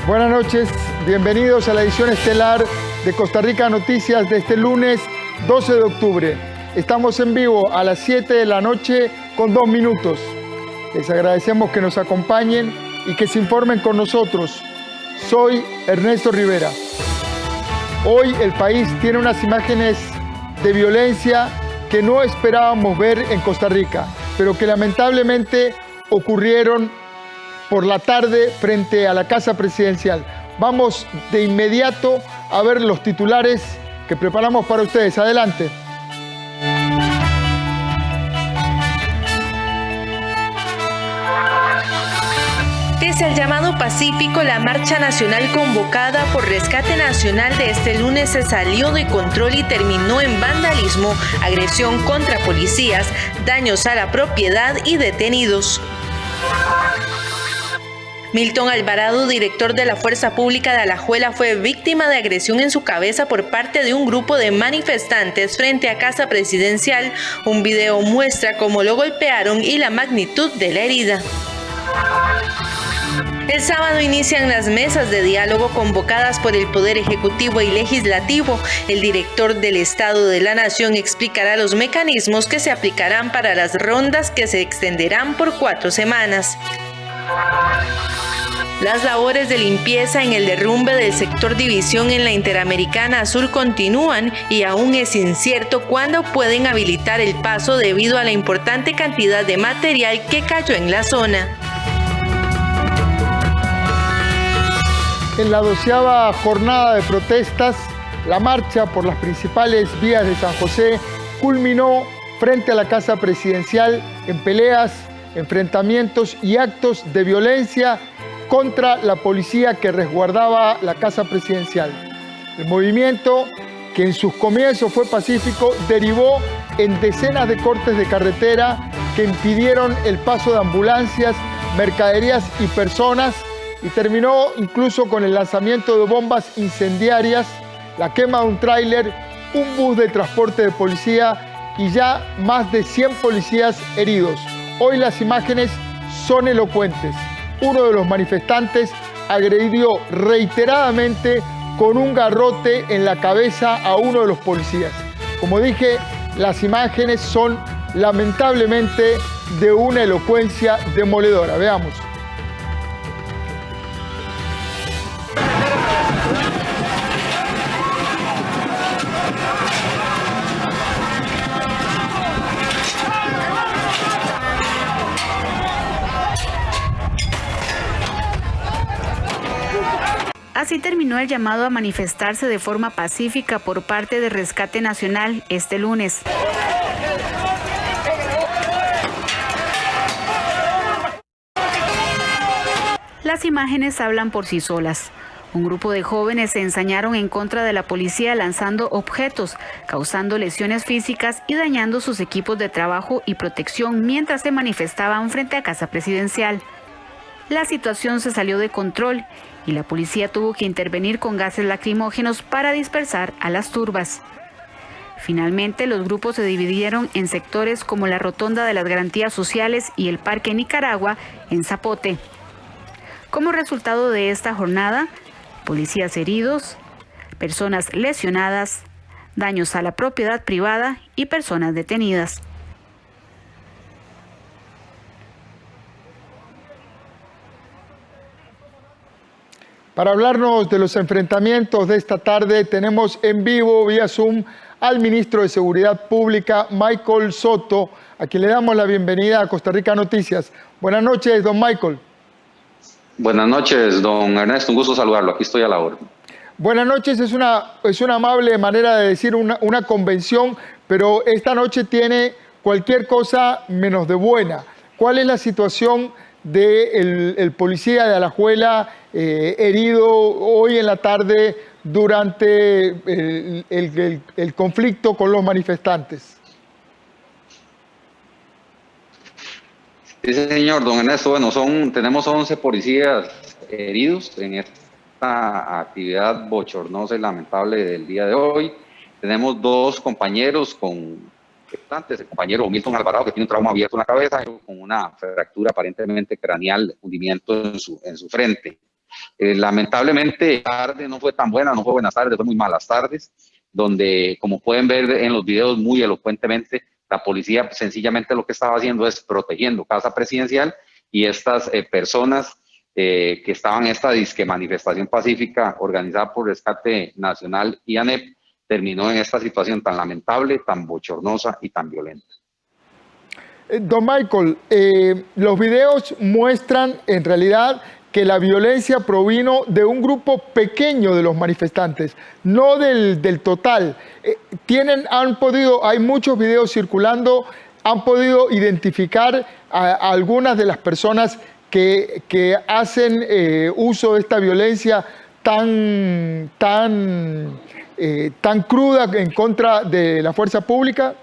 Buenas noches, bienvenidos a la edición estelar de Costa Rica Noticias de este lunes 12 de octubre. Estamos en vivo a las 7 de la noche con 2 minutos. Les agradecemos que nos acompañen y que se informen con nosotros. Soy Ernesto Rivera. Hoy el país tiene unas imágenes de violencia que no esperábamos ver en Costa Rica, pero que lamentablemente ocurrieron por la tarde frente a la Casa Presidencial. Vamos de inmediato a ver los titulares que preparamos para ustedes. Adelante. Pese al llamado pacífico, la marcha nacional convocada por Rescate Nacional de este lunes se salió de control y terminó en vandalismo, agresión contra policías, daños a la propiedad y detenidos. Milton Alvarado, director de la Fuerza Pública de Alajuela, fue víctima de agresión en su cabeza por parte de un grupo de manifestantes frente a Casa Presidencial. Un video muestra cómo lo golpearon y la magnitud de la herida. El sábado inician las mesas de diálogo convocadas por el Poder Ejecutivo y Legislativo. El director del Estado de la Nación explicará los mecanismos que se aplicarán para las rondas que se extenderán por 4 semanas. Las labores de limpieza en el derrumbe del sector División en la Interamericana Sur continúan y aún es incierto cuándo pueden habilitar el paso debido a la importante cantidad de material que cayó en la zona. En la 12ª jornada de protestas, la marcha por las principales vías de San José culminó frente a la Casa Presidencial en peleas, enfrentamientos y actos de violencia contra la policía que resguardaba la Casa Presidencial. El movimiento, que en sus comienzos fue pacífico, derivó en decenas de cortes de carretera que impidieron el paso de ambulancias, mercaderías y personas, y terminó incluso con el lanzamiento de bombas incendiarias, la quema de un tráiler, un bus de transporte de policía y ya más de 100 policías heridos. Hoy las imágenes son elocuentes. Uno de los manifestantes agredió reiteradamente con un garrote en la cabeza a uno de los policías. Como dije, las imágenes son lamentablemente de una elocuencia demoledora. Veamos. Así terminó el llamado a manifestarse de forma pacífica por parte de Rescate Nacional este lunes. Las imágenes hablan por sí solas. Un grupo de jóvenes se ensañaron en contra de la policía lanzando objetos, causando lesiones físicas y dañando sus equipos de trabajo y protección mientras se manifestaban frente a Casa Presidencial. La situación se salió de control y la policía tuvo que intervenir con gases lacrimógenos para dispersar a las turbas. Finalmente, los grupos se dividieron en sectores como la Rotonda de las Garantías Sociales y el Parque Nicaragua en Zapote. Como resultado de esta jornada, policías heridos, personas lesionadas, daños a la propiedad privada y personas detenidas. Para hablarnos de los enfrentamientos de esta tarde, tenemos en vivo, vía Zoom, al ministro de Seguridad Pública, Michael Soto, a quien le damos la bienvenida a Costa Rica Noticias. Buenas noches, don Michael. Buenas noches, don Ernesto, un gusto saludarlo, aquí estoy a la orden. Buenas noches, es una amable manera de decir una convención, pero esta noche tiene cualquier cosa menos de buena. ¿Cuál es la situación del policía de Alajuela herido hoy en la tarde durante el conflicto con los manifestantes? Sí, señor, don Ernesto, bueno, tenemos 11 policías heridos en esta actividad bochornosa y lamentable del día de hoy. Tenemos 2 compañeros el compañero Milton Alvarado, que tiene un trauma abierto en la cabeza, con una fractura aparentemente craneal, hundimiento en su frente. Lamentablemente, tarde no fue tan buena, no fue buenas tardes, fue muy malas tardes, donde, como pueden ver en los videos muy elocuentemente, la policía sencillamente lo que estaba haciendo es protegiendo Casa Presidencial y estas personas que estaban en esta disque manifestación pacífica organizada por Rescate Nacional y ANEP, terminó en esta situación tan lamentable, tan bochornosa y tan violenta. Don Michael, los videos muestran en realidad que la violencia provino de un grupo pequeño de los manifestantes, no del total. Hay muchos videos circulando, han podido identificar a algunas de las personas que hacen uso de esta violencia tan cruda en contra de la fuerza pública.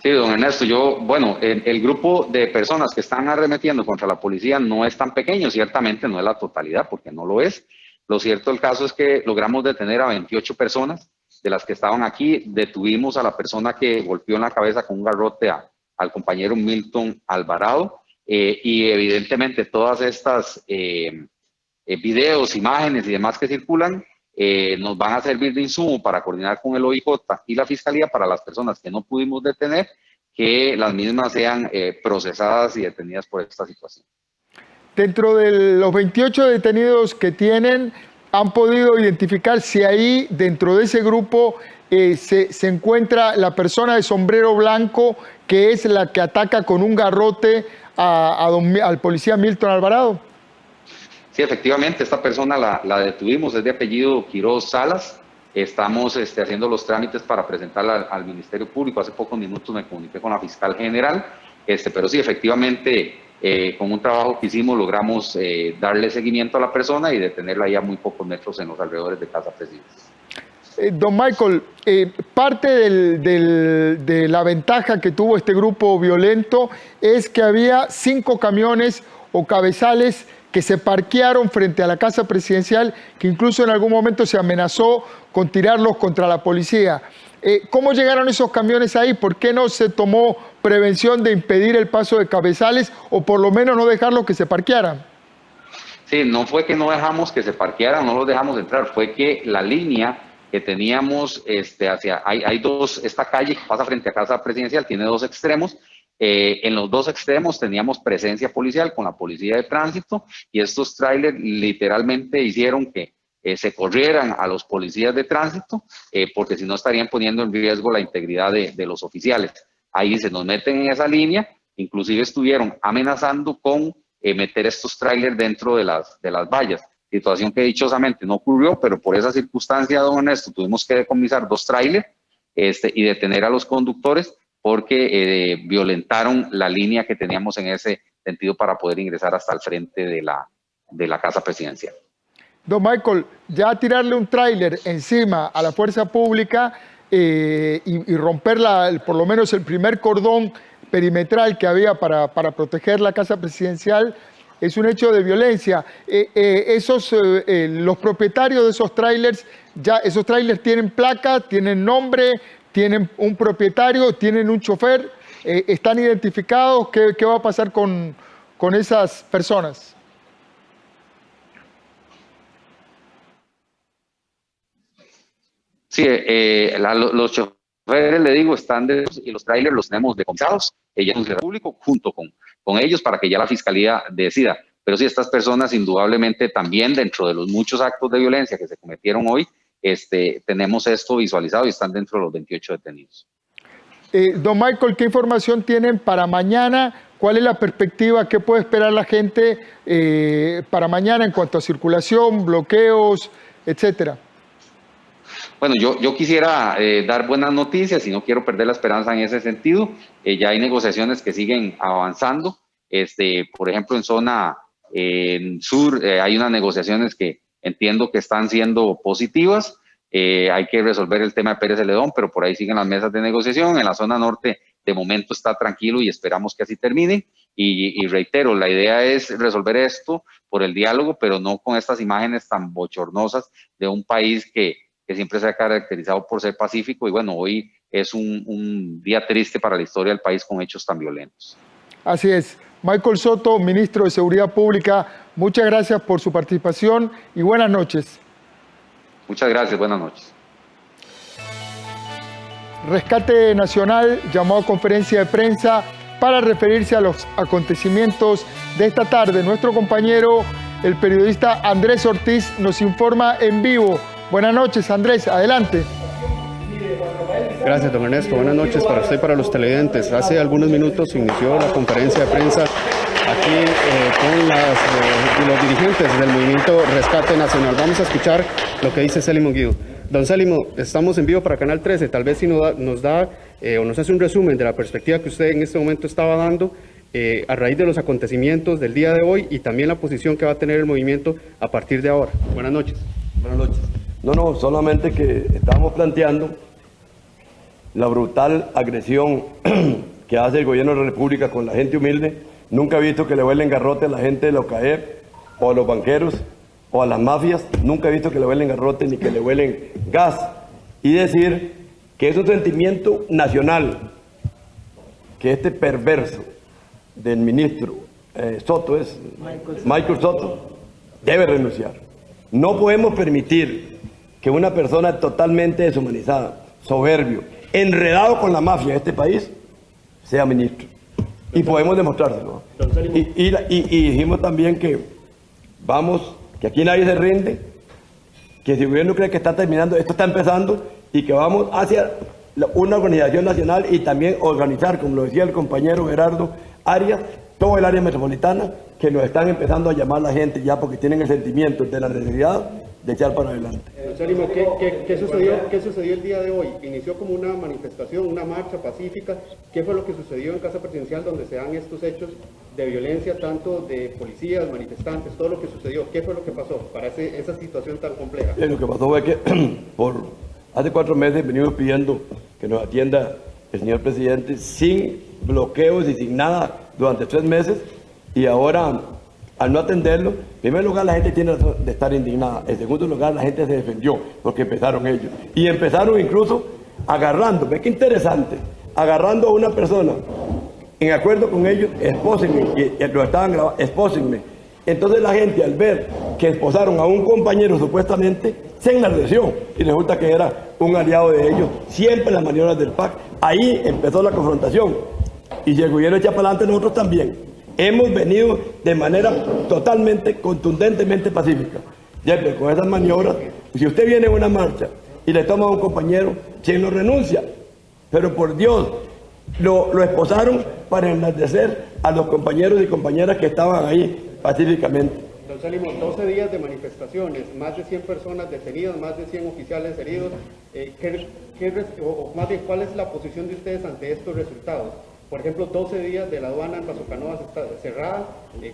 Sí, don Ernesto, el grupo de personas que están arremetiendo contra la policía no es tan pequeño, ciertamente no es la totalidad, porque no lo es. Lo cierto del caso es que logramos detener a 28 personas, de las que estaban aquí. Detuvimos a la persona que golpeó en la cabeza con un garrote al compañero Milton Alvarado, y evidentemente todas estas videos, imágenes y demás que circulan, nos van a servir de insumo para coordinar con el OIJ y la Fiscalía para las personas que no pudimos detener, que las mismas sean procesadas y detenidas por esta situación. Dentro de los 28 detenidos que tienen, ¿han podido identificar si ahí, dentro de ese grupo, se encuentra la persona de sombrero blanco, que es la que ataca con un garrote al policía Milton Alvarado? Sí, efectivamente, esta persona la detuvimos, es de apellido Quiroz Salas. Estamos haciendo los trámites para presentarla al Ministerio Público. Hace pocos minutos me comuniqué con la fiscal general, pero sí, efectivamente, con un trabajo que hicimos logramos darle seguimiento a la persona y detenerla ya a muy pocos metros en los alrededores de Casa Presidencial. Don Michael, parte de la ventaja que tuvo este grupo violento es que había 5 camiones o cabezales que se parquearon frente a la Casa Presidencial, que incluso en algún momento se amenazó con tirarlos contra la policía. ¿Cómo llegaron esos camiones ahí? ¿Por qué no se tomó prevención de impedir el paso de cabezales o por lo menos no dejarlos que se parquearan? Sí, no fue que no dejamos que se parquearan, no los dejamos entrar, fue que la línea que teníamos esta calle que pasa frente a Casa Presidencial tiene 2 extremos. En los 2 extremos teníamos presencia policial con la policía de tránsito, y estos trailers literalmente hicieron que se corrieran a los policías de tránsito, porque si no estarían poniendo en riesgo la integridad de los oficiales. Ahí se nos meten en esa línea, inclusive estuvieron amenazando con meter estos trailers dentro de las vallas, situación que dichosamente no ocurrió, pero por esa circunstancia, don Ernesto, tuvimos que decomisar 2 trailers y detener a los conductores, porque violentaron la línea que teníamos en ese sentido para poder ingresar hasta el frente de la Casa Presidencial. Don Michael, ya tirarle un tráiler encima a la fuerza pública y romper por lo menos el primer cordón perimetral que había para proteger la Casa Presidencial es un hecho de violencia. Los propietarios de esos trailers tienen placa, tienen nombre, tienen un propietario, tienen un chofer, están identificados. ¿Qué va a pasar con esas personas? Sí, los choferes, le digo, están y los trailers los tenemos decomisados, ya es un público junto con ellos para que ya la Fiscalía decida. Pero sí, estas personas indudablemente también, dentro de los muchos actos de violencia que se cometieron hoy, tenemos esto visualizado y están dentro de los 28 detenidos. Don Michael, ¿qué información tienen para mañana? ¿Cuál es la perspectiva? ¿Qué puede esperar la gente para mañana en cuanto a circulación, bloqueos, etcétera? Bueno, yo quisiera dar buenas noticias y no quiero perder la esperanza en ese sentido. Ya hay negociaciones que siguen avanzando. Por ejemplo, en zona sur hay unas negociaciones que entiendo que están siendo positivas. Hay que resolver el tema de Pérez Celedón, pero por ahí siguen las mesas de negociación. En la zona norte, de momento, está tranquilo y esperamos que así termine. Y reitero, la idea es resolver esto por el diálogo, pero no con estas imágenes tan bochornosas de un país que siempre se ha caracterizado por ser pacífico. Y bueno, hoy es un día triste para la historia del país con hechos tan violentos. Así es. Michael Soto, ministro de Seguridad Pública, muchas gracias por su participación y buenas noches. Muchas gracias, buenas noches. Rescate Nacional llamó a conferencia de prensa para referirse a los acontecimientos de esta tarde. Nuestro compañero, el periodista Andrés Ortiz, nos informa en vivo. Buenas noches, Andrés, adelante. Gracias, don Ernesto. Buenas noches para usted y para los televidentes. Hace algunos minutos inició la conferencia de prensa aquí con los dirigentes del movimiento Rescate Nacional. Vamos a escuchar lo que dice Célimo Guido. Don Célimo, estamos en vivo para Canal 13. Tal vez si nos da o nos hace un resumen de la perspectiva que usted en este momento estaba dando a raíz de los acontecimientos del día de hoy y también la posición que va a tener el movimiento a partir de ahora. Buenas noches. Buenas noches. No, solamente que estamos planteando la brutal agresión que hace el gobierno de la República con la gente humilde. Nunca he visto que le huelen garrote a la gente de la OCAEP o a los banqueros o a las mafias. Nunca he visto que le huelen garrote ni que le huelen gas. Y decir que es un sentimiento nacional, que este perverso del ministro Michael Soto, debe renunciar. No podemos permitir que una persona totalmente deshumanizada, soberbio, enredado con la mafia de este país, sea ministro. Y podemos demostrárselo. Y dijimos también que aquí nadie se rinde, que si el gobierno cree que está terminando, esto está empezando, y que vamos hacia una organización nacional y también organizar, como lo decía el compañero Gerardo Arias, todo el área metropolitana, que nos están empezando a llamar la gente ya porque tienen el sentimiento de la necesidad de echar para adelante. Sálimo, ¿qué sucedió el día de hoy? Inició como una manifestación, una marcha pacífica. ¿Qué fue lo que sucedió en Casa Presidencial donde se dan estos hechos de violencia, tanto de policías, manifestantes, todo lo que sucedió? ¿Qué fue lo que pasó para esa situación tan compleja? Lo que pasó fue que hace 4 meses venimos pidiendo que nos atienda el señor presidente sin bloqueos y sin nada durante 3 meses, y ahora, al no atenderlo, en primer lugar la gente tiene razón de estar indignada, en segundo lugar la gente se defendió porque empezaron ellos, y empezaron incluso agarrando, ve qué interesante, agarrando a una persona, en acuerdo con ellos, espósenme, y lo estaban grabando, espósenme. Entonces la gente, al ver que esposaron a un compañero supuestamente, se enardeció, y resulta que era un aliado de ellos, siempre en las maniobras del PAC. Ahí empezó la confrontación, y si el gobierno echa para adelante, nosotros también. Hemos venido de manera totalmente, contundentemente pacífica. Ya, pero con esas maniobras, si usted viene en una marcha y le toma a un compañero, quien lo renuncia. Pero por Dios, lo esposaron para enaltecer a los compañeros y compañeras que estaban ahí pacíficamente. Don Célimo, 12 días de manifestaciones, más de 100 personas detenidas, más de 100 oficiales heridos. Más bien, ¿cuál es la posición de ustedes ante estos resultados? Por ejemplo, 12 días de la aduana en Paso Canoas está cerrada.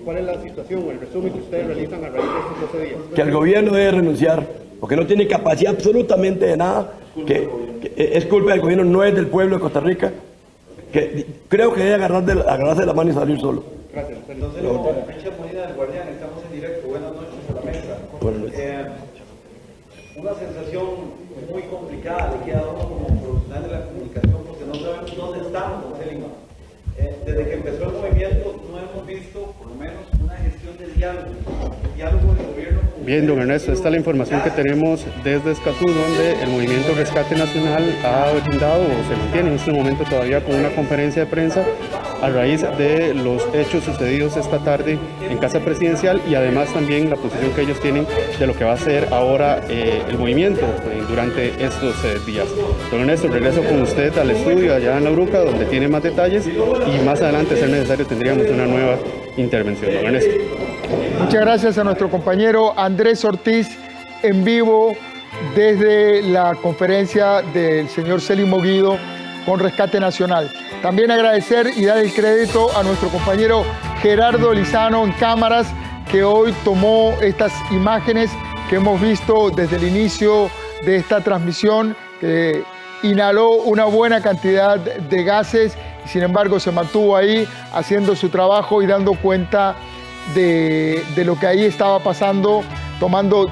¿Cuál es la situación o el resumen que ustedes realizan a raíz de estos 12 días? Que el gobierno debe renunciar, porque no tiene capacidad absolutamente de nada, que es culpa del gobierno, no es del pueblo de Costa Rica, que creo que debe agarrarse de la mano y salir solo. Gracias. Entonces, Richard Molina del Guardián, estamos en directo. Buenas noches a la mesa. Buenas noches. Una sensación muy complicada le queda a uno como profesional de la comunicación, porque no sabemos dónde estamos, Célimo. Desde que empezó el movimiento no hemos visto, por lo menos, una gestión de diálogo del gobierno. Bien, don Ernesto, esta es la información que tenemos desde Escazú, donde el movimiento Rescate Nacional ha brindado o se mantiene en este momento todavía con una conferencia de prensa a raíz de los hechos sucedidos esta tarde en Casa Presidencial y además también la posición que ellos tienen de lo que va a ser ahora el movimiento durante estos días. Don Ernesto, regreso con usted al estudio allá en La Bruca, donde tiene más detalles y más adelante, si es necesario, tendríamos una nueva intervención. Don Ernesto. Muchas gracias a nuestro compañero Andrés Ortiz en vivo desde la conferencia del señor Célimo Guido con Rescate Nacional. También agradecer y dar el crédito a nuestro compañero Gerardo Lizano en cámaras, que hoy tomó estas imágenes que hemos visto desde el inicio de esta transmisión, que inhaló una buena cantidad de gases y sin embargo se mantuvo ahí haciendo su trabajo y dando cuenta de lo que ahí estaba pasando,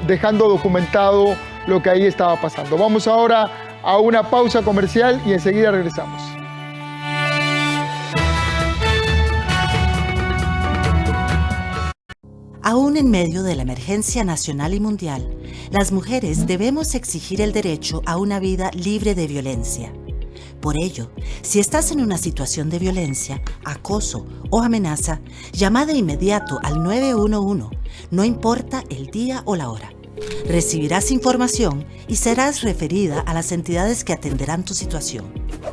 dejando documentado lo que ahí estaba pasando. Vamos ahora a una pausa comercial y enseguida regresamos. Aún en medio de la emergencia nacional y mundial, las mujeres debemos exigir el derecho a una vida libre de violencia. Por ello, si estás en una situación de violencia, acoso o amenaza, llama de inmediato al 911, no importa el día o la hora. Recibirás información y serás referida a las entidades que atenderán tu situación.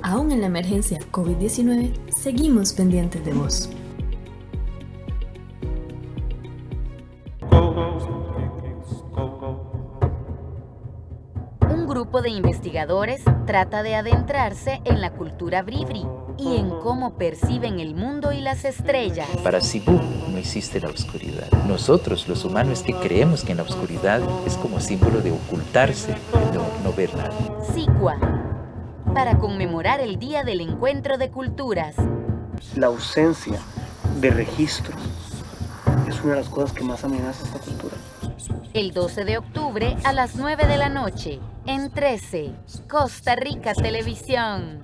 Aún en la emergencia COVID-19, seguimos pendientes de vos. Un grupo de investigadores trata de adentrarse en la cultura bribri y en cómo perciben el mundo y las estrellas. Para Cibú no existe la oscuridad. Nosotros, los humanos, que creemos que en la oscuridad es como símbolo de ocultarse, de no ver nada. Sicua, para conmemorar el Día del Encuentro de Culturas. La ausencia de registros es una de las cosas que más amenaza esta cultura. El 12 de octubre a las 9 de la noche, en 13, Costa Rica Televisión.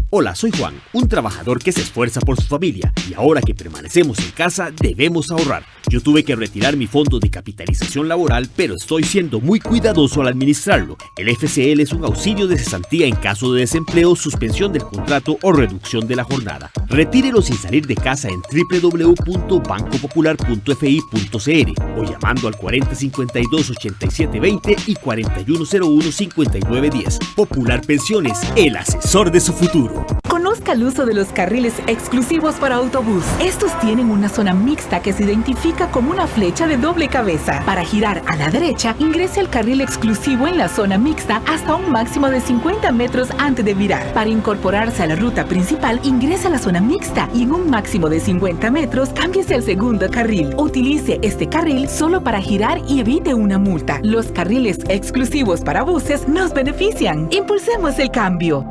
Hola, soy Juan, un trabajador que se esfuerza por su familia y ahora que permanecemos en casa debemos ahorrar. Yo tuve que retirar mi fondo de capitalización laboral, pero estoy siendo muy cuidadoso al administrarlo. El FCL es un auxilio de cesantía en caso de desempleo, suspensión del contrato o reducción de la jornada. Retírelo sin salir de casa en www.bancopopular.fi.cr o llamando al 4052-8720 y 4101-5910. Popular Pensiones, el asesor de su futuro. Conozca el uso de los carriles exclusivos para autobús. Estos tienen una zona mixta que se identifica como una flecha de doble cabeza. Para girar a la derecha, ingrese al carril exclusivo en la zona mixta hasta un máximo de 50 metros antes de virar. Para incorporarse a la ruta principal, ingrese a la zona mixta y en un máximo de 50 metros, cámbiese al segundo carril. Utilice este carril solo para girar y evite una multa. Los carriles exclusivos para buses nos benefician. Impulsemos el cambio.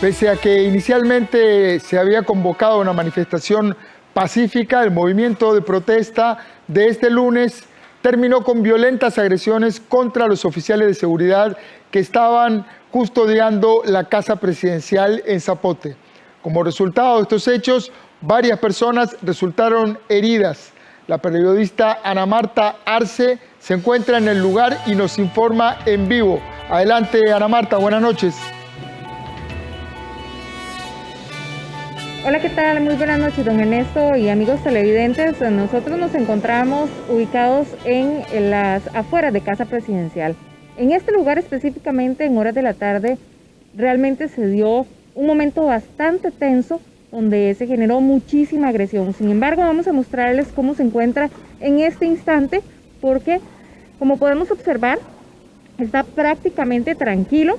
Pese a que inicialmente se había convocado una manifestación pacífica, el movimiento de protesta de este lunes terminó con violentas agresiones contra los oficiales de seguridad que estaban custodiando la casa presidencial en Zapote. Como resultado de estos hechos, varias personas resultaron heridas. La periodista Ana Marta Arce se encuentra en el lugar y nos informa en vivo. Adelante, Ana Marta, buenas noches. Hola, ¿qué tal? Muy buenas noches, don Ernesto y amigos televidentes. Nosotros nos encontramos ubicados en las afueras de Casa Presidencial. En este lugar específicamente, en horas de la tarde, realmente se dio un momento bastante tenso donde se generó muchísima agresión. Sin embargo, vamos a mostrarles cómo se encuentra en este instante, porque como podemos observar, está prácticamente tranquilo.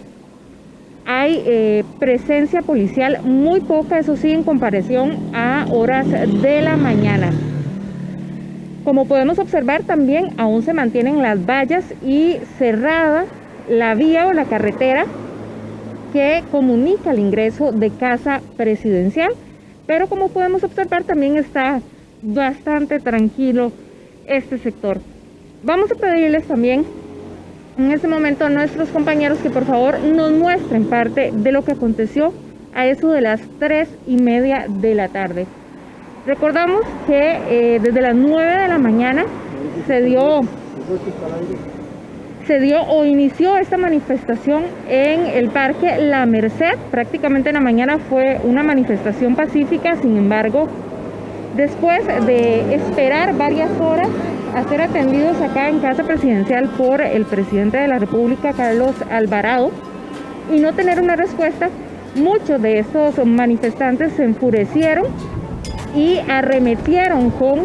Hay presencia policial muy poca, eso sí, en comparación a horas de la mañana. Como podemos observar, también aún se mantienen las vallas y cerrada la vía o la carretera que comunica el ingreso de Casa Presidencial. Pero como podemos observar, también está bastante tranquilo este sector. Vamos a pedirles también en este momento a nuestros compañeros que por favor nos muestren parte de lo que aconteció a eso de las 3:30 de la tarde. Recordamos que desde las 9 de la mañana se dio o inició esta manifestación en el Parque La Merced. Prácticamente en la mañana fue una manifestación pacífica, sin embargo, después de esperar varias horas a ser atendidos acá en Casa Presidencial por el presidente de la República, Carlos Alvarado, y no tener una respuesta, muchos de estos manifestantes se enfurecieron y arremetieron con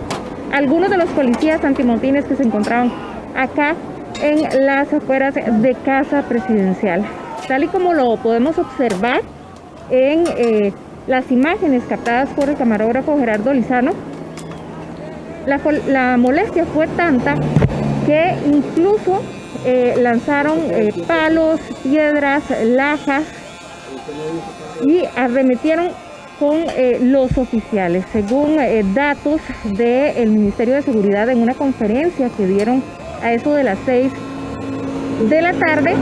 algunos de los policías antimotines que se encontraban acá en las afueras de Casa Presidencial. Tal y como lo podemos observar en las imágenes captadas por el camarógrafo Gerardo Lizano, la molestia fue tanta que incluso lanzaron palos, piedras, lajas y arremetieron con los oficiales. Según datos del Ministerio de Seguridad en una conferencia que dieron a eso de las 6 de la tarde,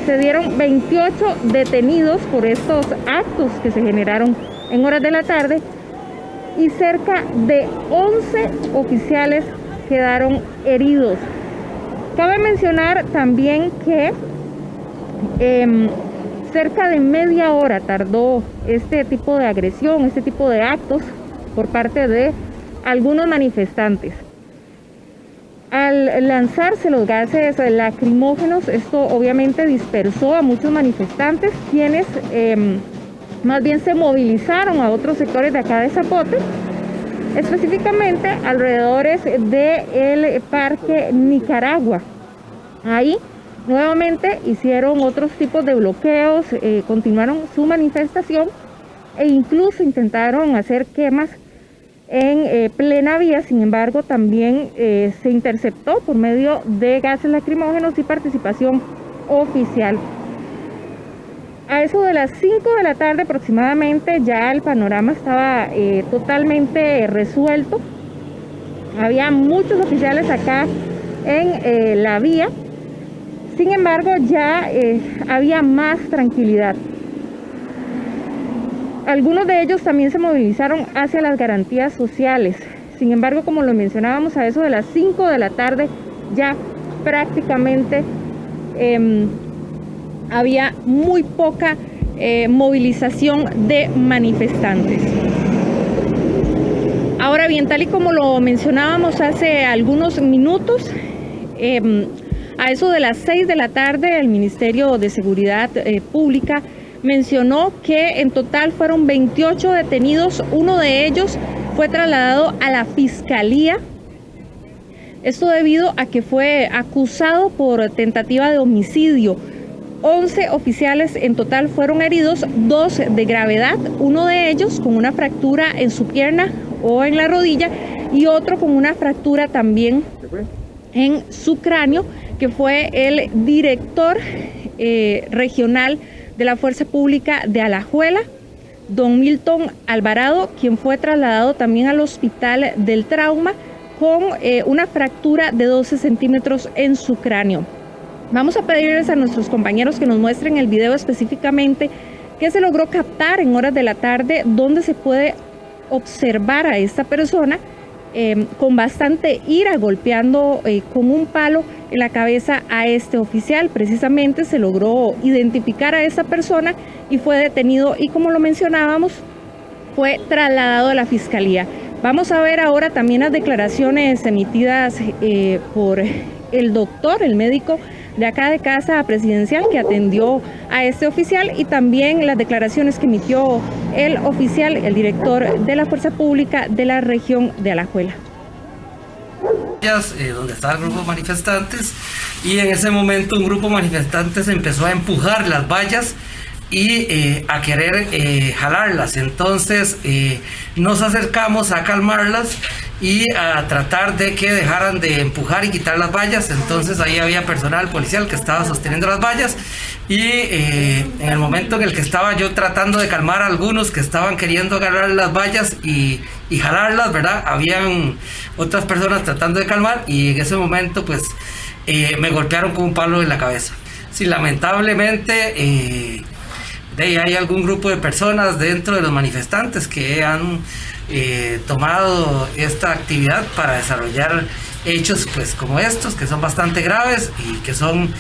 se dieron 28 detenidos por estos actos que se generaron en horas de la tarde y cerca de 11 oficiales quedaron heridos. Cabe mencionar también que cerca de media hora tardó este tipo de agresión, este tipo de actos por parte de algunos manifestantes. Al lanzarse los gases lacrimógenos, esto obviamente dispersó a muchos manifestantes, quienes más bien se movilizaron a otros sectores de acá de Zapote, específicamente alrededores del Parque Nicaragua. Ahí nuevamente hicieron otros tipos de bloqueos, continuaron su manifestación e incluso intentaron hacer quemas en plena vía. Sin embargo, también se interceptó por medio de gases lacrimógenos y participación oficial. A eso de las 5 de la tarde aproximadamente ya el panorama estaba totalmente resuelto. Había muchos oficiales acá en la vía. Sin embargo, ya había más tranquilidad. Algunos de ellos también se movilizaron hacia las garantías sociales. Sin embargo, como lo mencionábamos, a eso de las 5 de la tarde ya prácticamente había muy poca movilización de manifestantes. Ahora bien, tal y como lo mencionábamos hace algunos minutos, a eso de las 6 de la tarde el Ministerio de Seguridad Pública mencionó que en total fueron 28 detenidos, uno de ellos fue trasladado a la Fiscalía. Esto debido a que fue acusado por tentativa de homicidio. 11 oficiales en total fueron heridos, 2 de gravedad, uno de ellos con una fractura en su pierna o en la rodilla y otro con una fractura también en su cráneo, que fue el director regional de la Fuerza Pública de Alajuela, don Milton Alvarado, quien fue trasladado también al Hospital del Trauma con una fractura de 12 centímetros en su cráneo. Vamos a pedirles a nuestros compañeros que nos muestren el video específicamente que se logró captar en horas de la tarde, donde se puede observar a esta persona con bastante ira golpeando con un palo en la cabeza a este oficial. Precisamente se logró identificar a esta persona y fue detenido y, como lo mencionábamos, fue trasladado a la Fiscalía. Vamos a ver ahora también las declaraciones emitidas por el doctor, el médico de acá de Casa Presidencial que atendió a este oficial, y también las declaraciones que emitió el oficial, el director de la Fuerza Pública de la región de Alajuela. Donde estaban el grupo de manifestantes, y en ese momento un grupo de manifestantes empezó a empujar las vallas y a querer jalarlas. Entonces nos acercamos a calmarlas y a tratar de que dejaran de empujar y quitar las vallas. Entonces ahí había personal policial que estaba sosteniendo las vallas, y en el momento en el que estaba yo tratando de calmar a algunos que estaban queriendo agarrar las vallas y jalarlas, ¿verdad? Habían otras personas tratando de calmar, y en ese momento pues me golpearon con un palo en la cabeza. Sí, lamentablemente hay algún grupo de personas dentro de los manifestantes que han tomado esta actividad para desarrollar hechos pues como estos, que son bastante graves y que son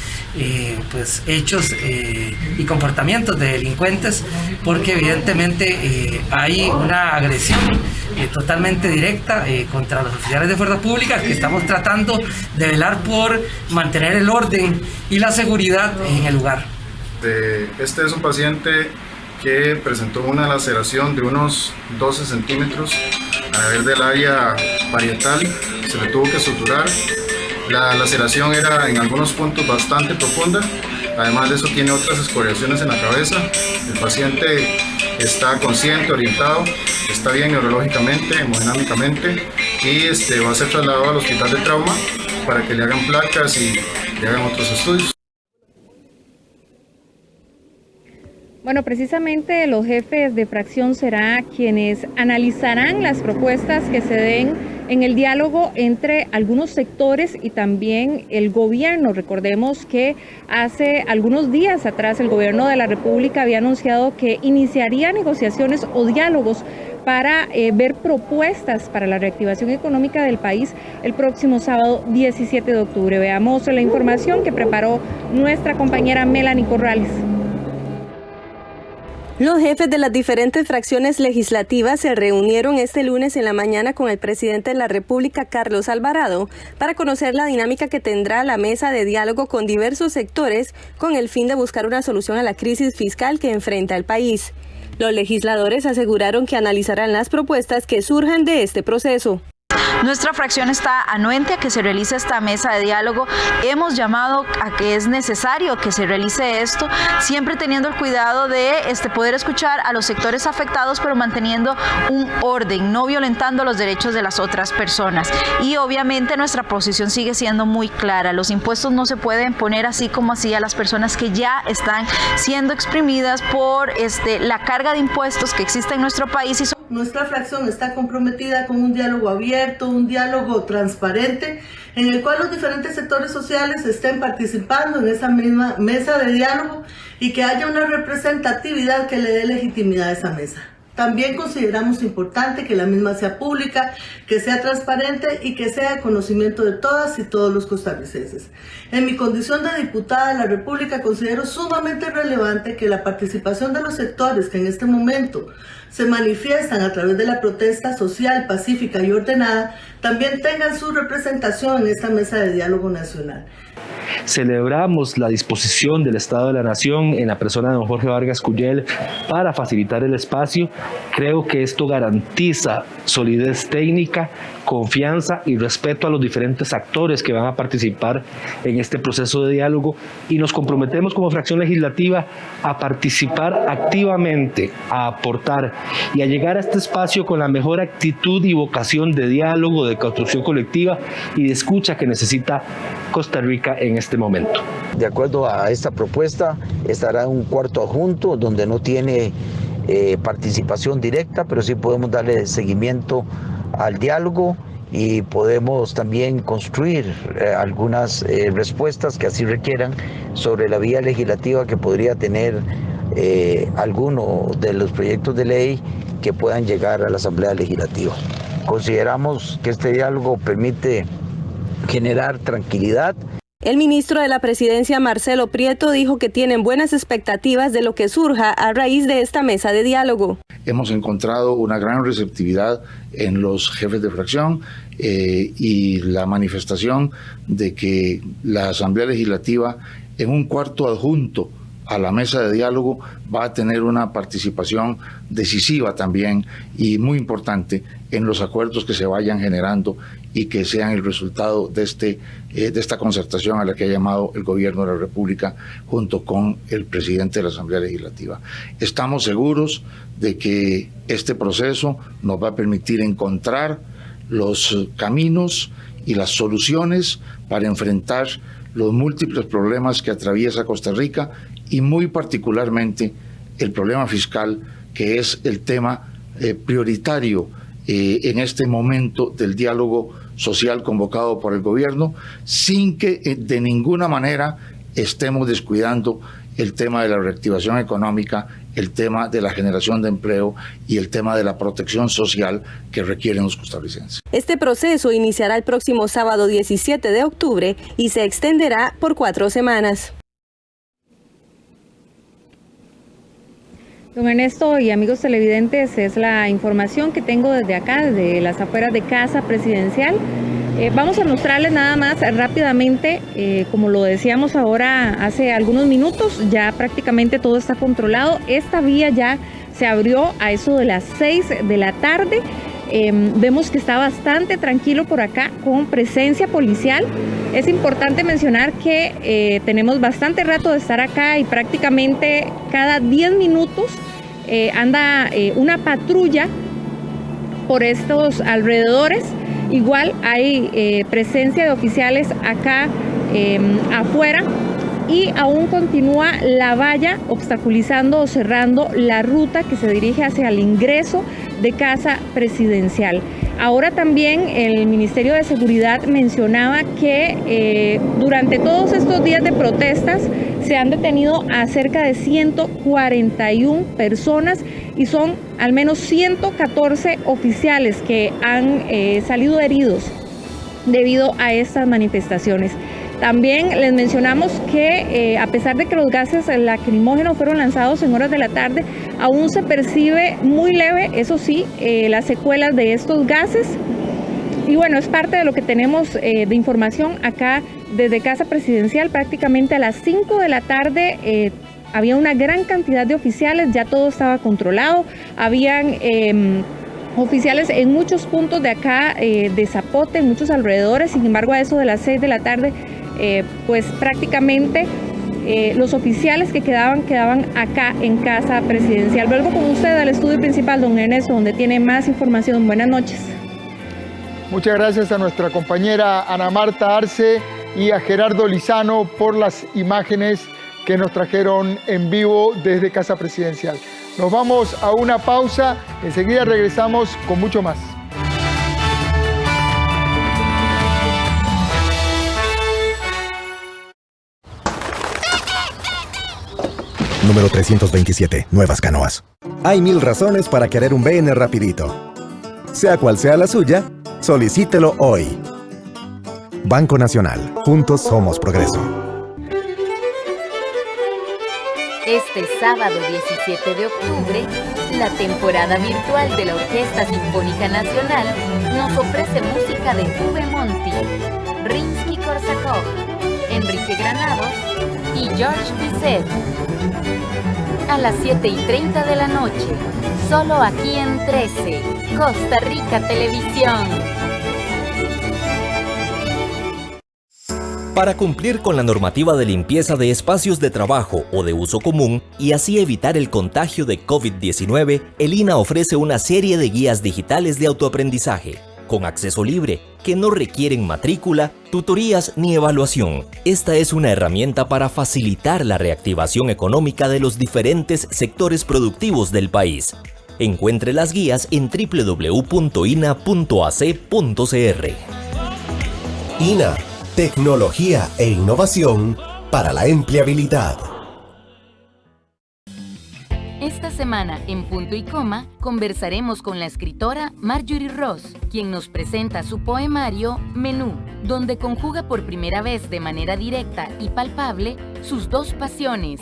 pues hechos y comportamientos de delincuentes, porque evidentemente hay una agresión totalmente directa contra los oficiales de fuerza pública, que estamos tratando de velar por mantener el orden y la seguridad en el lugar. Este es un paciente que presentó una laceración de unos 12 centímetros a nivel del área parietal. Se le tuvo que suturar. La laceración era en algunos puntos bastante profunda. Además de eso, tiene otras escoriaciones en la cabeza. El paciente está consciente, orientado, está bien neurológicamente, hemodinámicamente, y va a ser trasladado al hospital de trauma para que le hagan placas y le hagan otros estudios. Bueno, precisamente los jefes de fracción serán quienes analizarán las propuestas que se den en el diálogo entre algunos sectores y también el gobierno. Recordemos que hace algunos días atrás el gobierno de la República había anunciado que iniciaría negociaciones o diálogos para ver propuestas para la reactivación económica del país el próximo sábado 17 de octubre. Veamos la información que preparó nuestra compañera Melanie Corrales. Los jefes de las diferentes fracciones legislativas se reunieron este lunes en la mañana con el presidente de la República, Carlos Alvarado, para conocer la dinámica que tendrá la mesa de diálogo con diversos sectores con el fin de buscar una solución a la crisis fiscal que enfrenta el país. Los legisladores aseguraron que analizarán las propuestas que surjan de este proceso. Nuestra fracción está anuente a que se realice esta mesa de diálogo. Hemos llamado a que es necesario que se realice esto, siempre teniendo el cuidado de poder escuchar a los sectores afectados, pero manteniendo un orden, no violentando los derechos de las otras personas. Y obviamente nuestra posición sigue siendo muy clara. Los impuestos no se pueden poner así como así a las personas que ya están siendo exprimidas por la carga de impuestos que existe en nuestro país. Nuestra fracción está comprometida con un diálogo abierto, un diálogo transparente, en el cual los diferentes sectores sociales estén participando en esa misma mesa de diálogo y que haya una representatividad que le dé legitimidad a esa mesa. También consideramos importante que la misma sea pública, que sea transparente y que sea de conocimiento de todas y todos los costarricenses. En mi condición de diputada de la República considero sumamente relevante que la participación de los sectores que en este momento se manifiestan a través de la protesta social, pacífica y ordenada, también tengan su representación en esta mesa de diálogo nacional. Celebramos la disposición del Estado de la Nación en la persona de don Jorge Vargas Cuyel para facilitar el espacio. Creo que esto garantiza solidez técnica, confianza y respeto a los diferentes actores que van a participar en este proceso de diálogo, y nos comprometemos como fracción legislativa a participar activamente, a aportar y a llegar a este espacio con la mejor actitud y vocación de diálogo, de construcción colectiva y de escucha que necesita Costa Rica en este momento. De acuerdo a esta propuesta, estará un cuarto adjunto donde no tiene participación directa, pero sí podemos darle seguimiento al diálogo y podemos también construir algunas respuestas que así requieran sobre la vía legislativa que podría tener alguno de los proyectos de ley que puedan llegar a la Asamblea Legislativa. Consideramos que este diálogo permite generar tranquilidad. El ministro de la Presidencia, Marcelo Prieto, dijo que tienen buenas expectativas de lo que surja a raíz de esta mesa de diálogo. Hemos encontrado una gran receptividad en los jefes de fracción y la manifestación de que la Asamblea Legislativa, en un cuarto adjunto a la mesa de diálogo, va a tener una participación decisiva también y muy importante en los acuerdos que se vayan generando y que sean el resultado de esta concertación a la que ha llamado el Gobierno de la República junto con el presidente de la Asamblea Legislativa. Estamos seguros de que este proceso nos va a permitir encontrar los caminos y las soluciones para enfrentar los múltiples problemas que atraviesa Costa Rica y muy particularmente el problema fiscal, que es el tema prioritario en este momento del diálogo social convocado por el gobierno, sin que de ninguna manera estemos descuidando el tema de la reactivación económica, el tema de la generación de empleo y el tema de la protección social que requieren los costarricenses. Este proceso iniciará el próximo sábado 17 de octubre y se extenderá por 4 semanas. Don Ernesto y amigos televidentes, es la información que tengo desde acá, desde las afueras de Casa Presidencial. Vamos a mostrarles nada más rápidamente, como lo decíamos ahora hace algunos minutos, ya prácticamente todo está controlado. Esta vía ya se abrió a eso de las 6 de la tarde. Vemos que está bastante tranquilo por acá con presencia policial. Es importante mencionar que tenemos bastante rato de estar acá y prácticamente cada 10 minutos anda una patrulla por estos alrededores. Igual hay presencia de oficiales acá afuera y aún continúa la valla obstaculizando o cerrando la ruta que se dirige hacia el ingreso de Casa Presidencial. Ahora también el Ministerio de Seguridad mencionaba que durante todos estos días de protestas se han detenido a cerca de 141 personas y son al menos 114 oficiales que han salido heridos debido a estas manifestaciones. También les mencionamos que a pesar de que los gases lacrimógenos fueron lanzados en horas de la tarde, aún se percibe muy leve, eso sí, las secuelas de estos gases. Y bueno, es parte de lo que tenemos de información acá desde Casa Presidencial. Prácticamente a las 5 de la tarde había una gran cantidad de oficiales, ya todo estaba controlado, habían oficiales en muchos puntos de acá de Zapote, en muchos alrededores. Sin embargo, a eso de las 6 de la tarde, pues prácticamente los oficiales que quedaban acá en Casa Presidencial. Vuelvo con usted al estudio principal, don Ernesto, donde tiene más información. Buenas noches. Muchas gracias a nuestra compañera Ana Marta Arce y a Gerardo Lizano por las imágenes que nos trajeron en vivo desde Casa Presidencial. Nos vamos a una pausa, enseguida regresamos con mucho más. Número 327, Nuevas Canoas. Hay 1000 razones para querer un BN rapidito. Sea cual sea la suya, solicítelo hoy. Banco Nacional. Juntos somos progreso. Este sábado 17 de octubre, la temporada virtual de la Orquesta Sinfónica Nacional nos ofrece música de Uwe Monti, Rimsky-Korsakov, Enrique Granados y Georges Bizet. A las 7:30 de la noche, solo aquí en 13, Costa Rica Televisión. Para cumplir con la normativa de limpieza de espacios de trabajo o de uso común y así evitar el contagio de COVID-19, el INA ofrece una serie de guías digitales de autoaprendizaje, con acceso libre, que no requieren matrícula, tutorías ni evaluación. Esta es una herramienta para facilitar la reactivación económica de los diferentes sectores productivos del país. Encuentre las guías en www.ina.ac.cr. INA. Tecnología e innovación para la empleabilidad. Esta semana, en Punto y Coma, conversaremos con la escritora Marjorie Ross, quien nos presenta su poemario Menú, donde conjuga por primera vez de manera directa y palpable sus dos pasiones,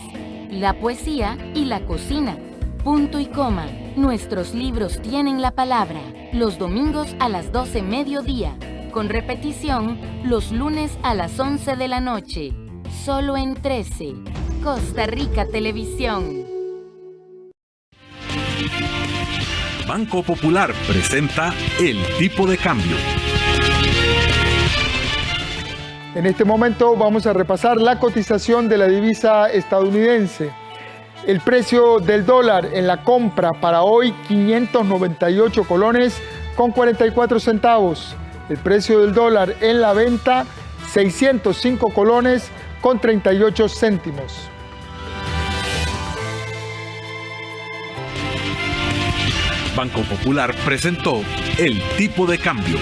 la poesía y la cocina. Punto y Coma, nuestros libros tienen la palabra, los domingos a las 12 mediodía. Con repetición los lunes a las 11 de la noche, solo en 13, Costa Rica Televisión. Banco Popular presenta El Tipo de Cambio. En este momento vamos a repasar la cotización de la divisa estadounidense. El precio del dólar en la compra para hoy, 598 colones con 44 centavos. El precio del dólar en la venta, 605 colones con 38 céntimos. Banco Popular presentó El Tipo de Cambio.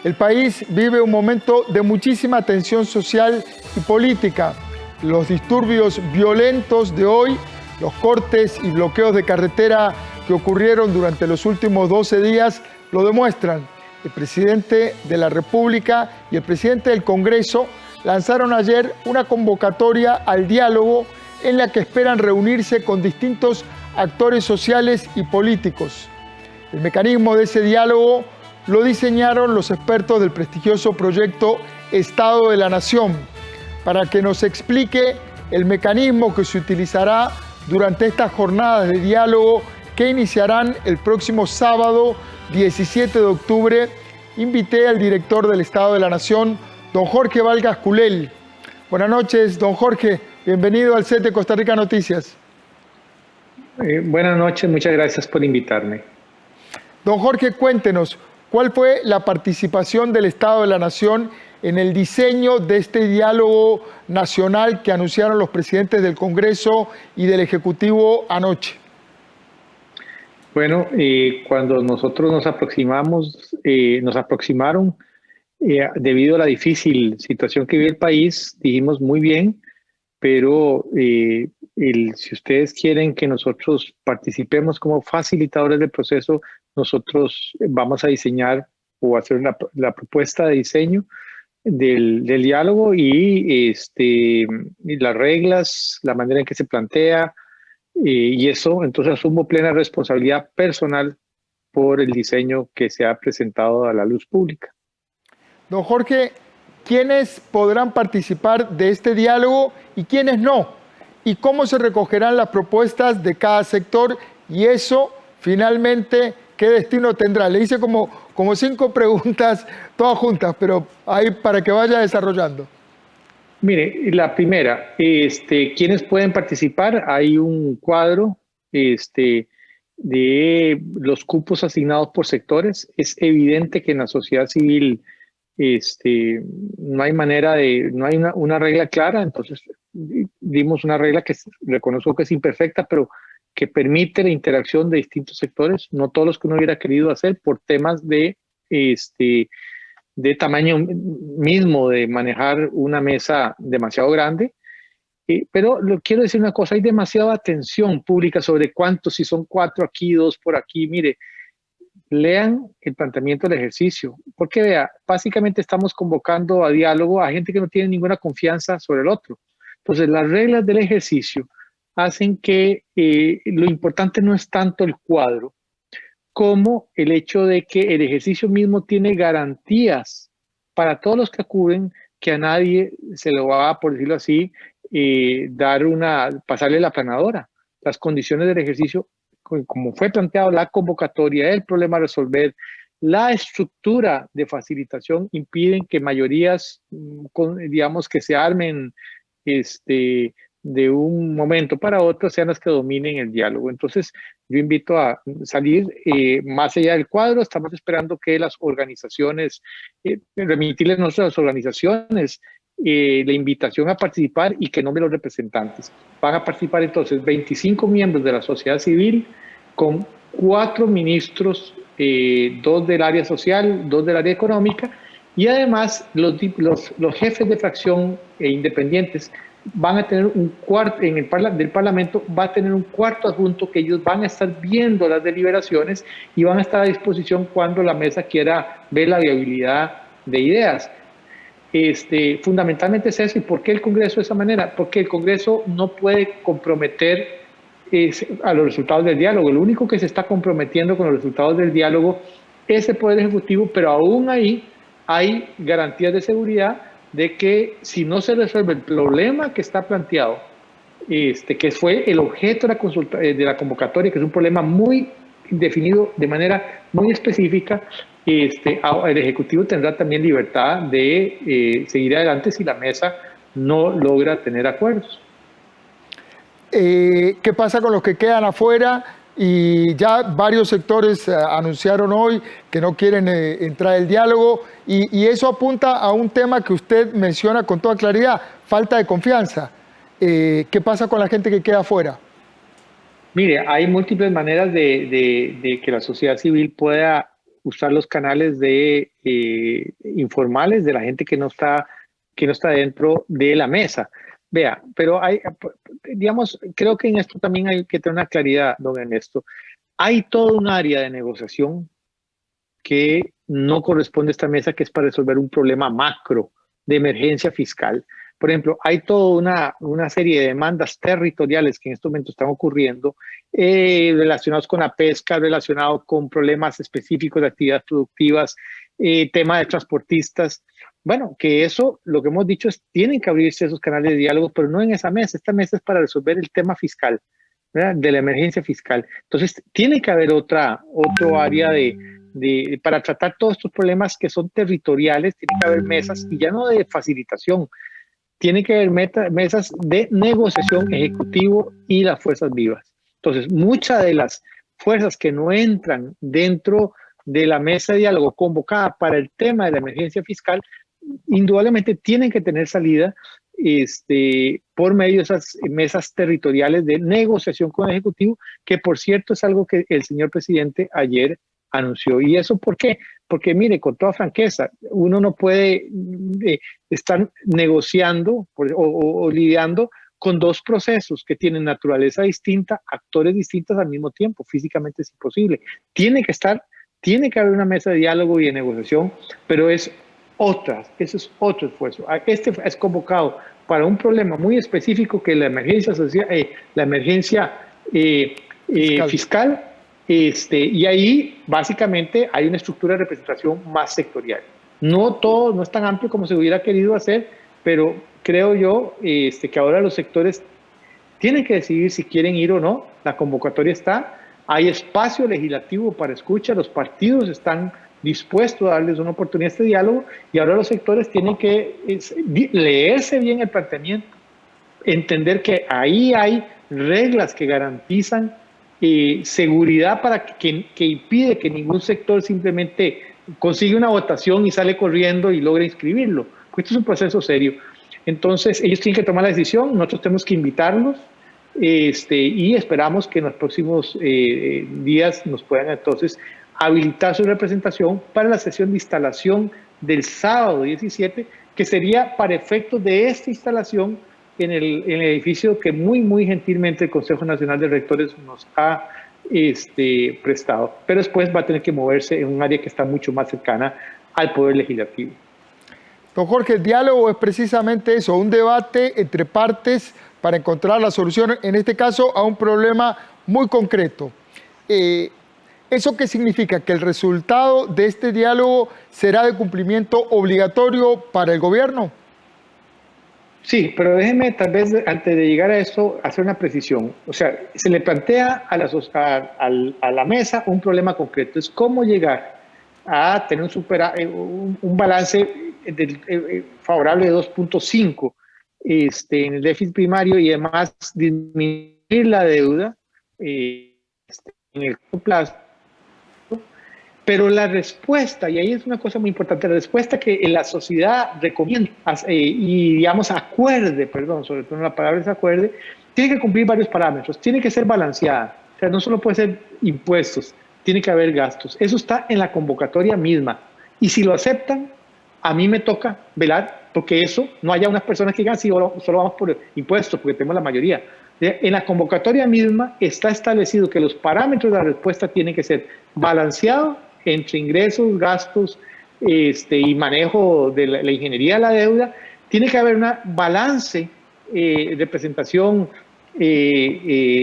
El país vive un momento de muchísima tensión social y política. Los disturbios violentos de hoy, los cortes y bloqueos de carretera que ocurrieron durante los últimos 12 días lo demuestran. El presidente de la República y el presidente del Congreso lanzaron ayer una convocatoria al diálogo en la que esperan reunirse con distintos actores sociales y políticos. El mecanismo de ese diálogo lo diseñaron los expertos del prestigioso proyecto Estado de la Nación, para que nos explique el mecanismo que se utilizará durante estas jornadas de diálogo que iniciarán el próximo sábado 17 de octubre, invité al director del Estado de la Nación, don Jorge Valgas Culel. Buenas noches, don Jorge. Bienvenido al set de Costa Rica Noticias. Buenas noches, muchas gracias por invitarme. Don Jorge, cuéntenos, ¿cuál fue la participación del Estado de la Nación en el diseño de este diálogo nacional que anunciaron los presidentes del Congreso y del Ejecutivo anoche? Bueno, cuando nosotros nos aproximaron, debido a la difícil situación que vive el país, dijimos muy bien, pero si ustedes quieren que nosotros participemos como facilitadores del proceso, nosotros vamos a diseñar o hacer la propuesta de diseño del diálogo y las reglas, la manera en que se plantea, y eso, entonces asumo plena responsabilidad personal por el diseño que se ha presentado a la luz pública. Don Jorge, ¿quiénes podrán participar de este diálogo y quiénes no? ¿Y cómo se recogerán las propuestas de cada sector? Y eso, finalmente, ¿qué destino tendrá? Le hice como 5 preguntas, todas juntas, pero ahí para que vaya desarrollando. Mire, la primera, ¿quiénes pueden participar? Hay un cuadro de los cupos asignados por sectores. Es evidente que en la sociedad civil no hay manera no hay una regla clara, entonces dimos una regla que reconozco que es imperfecta, pero que permite la interacción de distintos sectores, no todos los que uno hubiera querido hacer por temas de tamaño mismo, de manejar una mesa demasiado grande. Pero quiero decir una cosa, hay demasiada atención pública sobre cuántos, si son 4 aquí, 2 por aquí. Mire, lean el planteamiento del ejercicio, porque vea, básicamente estamos convocando a diálogo a gente que no tiene ninguna confianza sobre el otro. Entonces, las reglas del ejercicio hacen que lo importante no es tanto el cuadro, como el hecho de que el ejercicio mismo tiene garantías para todos los que acuden, que a nadie se lo va, por decirlo así, pasarle la aplanadora. Las condiciones del ejercicio, como fue planteado, la convocatoria, el problema a resolver, la estructura de facilitación impiden que mayorías, digamos, que se armen de un momento para otro sean las que dominen el diálogo. Entonces, yo invito a salir más allá del cuadro. Estamos esperando que las organizaciones, remitirles a nuestras organizaciones la invitación a participar y que nombren los representantes. Van a participar entonces 25 miembros de la sociedad civil con 4 ministros, 2 del área social, 2 del área económica, y además los jefes de fracción e independientes van a tener un cuarto, del Parlamento va a tener un cuarto adjunto que ellos van a estar viendo las deliberaciones y van a estar a disposición cuando la mesa quiera ver la viabilidad de ideas. Fundamentalmente es eso. ¿Y por qué el Congreso de esa manera? Porque el Congreso no puede comprometer a los resultados del diálogo. Lo único que se está comprometiendo con los resultados del diálogo es el Poder Ejecutivo, pero aún ahí hay garantías de seguridad de que si no se resuelve el problema que está planteado, que fue el objeto de la convocatoria, que es un problema muy definido de manera muy específica, el Ejecutivo tendrá también libertad de seguir adelante si la mesa no logra tener acuerdos. ¿Qué pasa con los que quedan afuera? Y ya varios sectores anunciaron hoy que no quieren entrar al diálogo y eso apunta a un tema que usted menciona con toda claridad, falta de confianza. ¿Qué pasa con la gente que queda afuera? Mire, hay múltiples maneras de que la sociedad civil pueda usar los canales informales de la gente que no está dentro de la mesa. Vea, pero creo que en esto también hay que tener una claridad, don Ernesto. Hay todo un área de negociación que no corresponde a esta mesa, que es para resolver un problema macro de emergencia fiscal. Por ejemplo, hay toda una serie de demandas territoriales que en este momento están ocurriendo relacionados con la pesca, relacionados con problemas específicos de actividades productivas, tema de transportistas. Bueno, que eso, lo que hemos dicho es, tienen que abrirse esos canales de diálogo, pero no en esa mesa. Esta mesa es para resolver el tema fiscal, ¿verdad? De la emergencia fiscal. Entonces, tiene que haber otro área para tratar todos estos problemas que son territoriales, tiene que haber mesas, y ya no de facilitación, tiene que haber mesas de negociación ejecutivo y las fuerzas vivas. Entonces, muchas de las fuerzas que no entran dentro de la mesa de diálogo convocada para el tema de la emergencia fiscal, indudablemente tienen que tener salida por medio de esas mesas territoriales de negociación con el Ejecutivo, que por cierto es algo que el señor presidente ayer anunció. ¿Y eso por qué? Porque mire, con toda franqueza, uno no puede estar negociando o lidiando con dos procesos que tienen naturaleza distinta, actores distintos al mismo tiempo. Físicamente es imposible. Tiene que haber una mesa de diálogo y de negociación, pero ese es otro esfuerzo. Este es convocado para un problema muy específico, que es la emergencia fiscal, y ahí básicamente hay una estructura de representación más sectorial. No es tan amplio como se hubiera querido hacer, pero creo yo que ahora los sectores tienen que decidir si quieren ir o no. La convocatoria está, hay espacio legislativo para escucha, los partidos están dispuestos a darles una oportunidad a este diálogo, y ahora los sectores tienen que leerse bien el planteamiento, entender que ahí hay reglas que garantizan seguridad que impide que ningún sector simplemente consiga una votación y sale corriendo y logra inscribirlo. Esto es un proceso serio. Entonces ellos tienen que tomar la decisión, nosotros tenemos que invitarlos, y esperamos que en los próximos días nos puedan entonces habilitar su representación para la sesión de instalación del sábado 17, que sería para efectos de esta instalación en el edificio que muy gentilmente el Consejo Nacional de Rectores nos ha prestado. Pero después va a tener que moverse en un área que está mucho más cercana al Poder Legislativo. Don Jorge, el diálogo es precisamente eso, un debate entre partes para encontrar la solución, en este caso, a un problema muy concreto. ¿Eso qué significa? ¿Que el resultado de este diálogo será de cumplimiento obligatorio para el gobierno? Sí, pero déjeme tal vez antes de llegar a eso hacer una precisión. O sea, se le plantea a la mesa un problema concreto. Es cómo llegar a tener un balance favorable de 2.5 en el déficit primario, y además disminuir la deuda en el corto plazo. Pero la respuesta, y ahí es una cosa muy importante, la respuesta que la sociedad recomienda y digamos sobre todo la palabra es acuerde, tiene que cumplir varios parámetros, tiene que ser balanceada, o sea, no solo puede ser impuestos, tiene que haber gastos. Eso está en la convocatoria misma, y si lo aceptan, a mí me toca velar porque eso no haya unas personas que digan, sí, solo vamos por impuestos, porque tenemos la mayoría. En la convocatoria misma está establecido que los parámetros de la respuesta tienen que ser balanceados entre ingresos, gastos y manejo de la ingeniería de la deuda. Tiene que haber un balance de presentación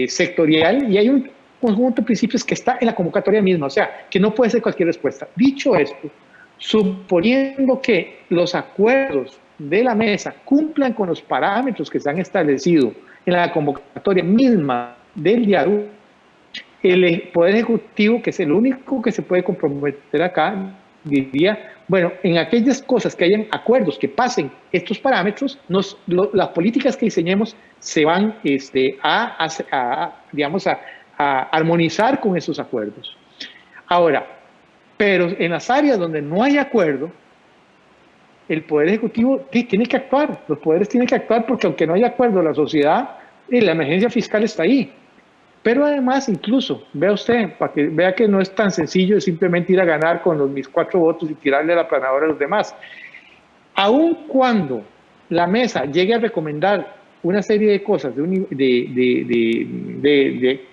sectorial, y hay un conjunto de principios que está en la convocatoria misma, o sea, que no puede ser cualquier respuesta. Dicho esto, suponiendo que los acuerdos de la mesa cumplan con los parámetros que se han establecido en la convocatoria misma del diálogo, el Poder Ejecutivo, que es el único que se puede comprometer acá, diría, bueno, en aquellas cosas que hayan acuerdos que pasen estos parámetros, las políticas que diseñemos se van a armonizar con esos acuerdos. Ahora, pero en las áreas donde no hay acuerdo, el Poder Ejecutivo tiene que actuar, los poderes tienen que actuar, porque aunque no haya acuerdo, la sociedad, la emergencia fiscal está ahí. Pero además, incluso, vea usted, para que vea que no es tan sencillo simplemente ir a ganar con mis 4 votos y tirarle la planadora a los demás. Aun cuando la mesa llegue a recomendar una serie de cosas,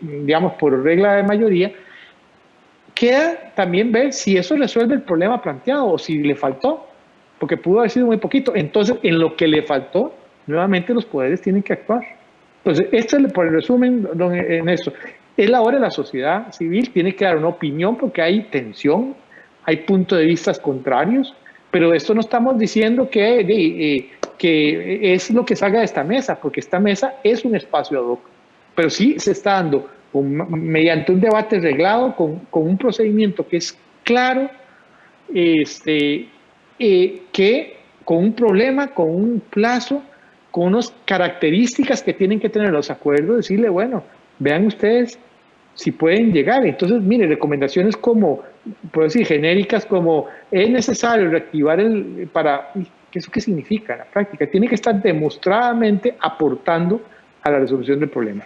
digamos, por regla de mayoría, queda también ver si eso resuelve el problema planteado o si le faltó, porque pudo haber sido muy poquito. Entonces, en lo que le faltó, nuevamente los poderes tienen que actuar. Entonces, esto es por el resumen en esto. Es la hora de la sociedad civil, tiene que dar una opinión porque hay tensión, hay puntos de vista contrarios, pero esto no estamos diciendo que es lo que salga de esta mesa, porque esta mesa es un espacio ad hoc, pero sí se está dando mediante un debate reglado, con un procedimiento que es claro, que con un problema, con un plazo, con unas características que tienen que tener los acuerdos, decirle, bueno, vean ustedes, si pueden llegar. Entonces, mire, recomendaciones como, puedo decir, genéricas como es necesario reactivar ¿eso qué significa en la práctica? Tiene que estar demostradamente aportando a la resolución del problema.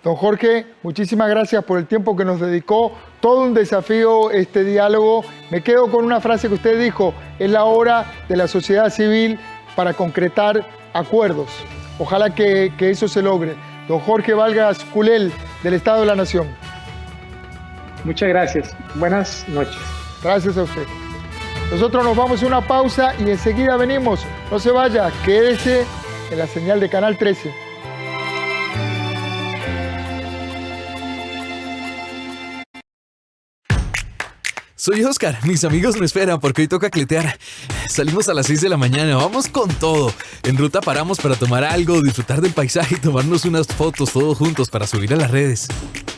Don Jorge, muchísimas gracias por el tiempo que nos dedicó. Todo un desafío este diálogo. Me quedo con una frase que usted dijo: es la hora de la sociedad civil para concretar acuerdos. Ojalá que eso se logre. Don Jorge Vargas Culel, del Estado de la Nación. Muchas gracias. Buenas noches. Gracias a usted. Nosotros nos vamos a una pausa y enseguida venimos. No se vaya, quédese en la señal de Canal 13. Soy Oscar, mis amigos me esperan porque hoy toca cletear. Salimos a las 6 de la mañana, vamos con todo. En ruta paramos para tomar algo, disfrutar del paisaje y tomarnos unas fotos todos juntos para subir a las redes.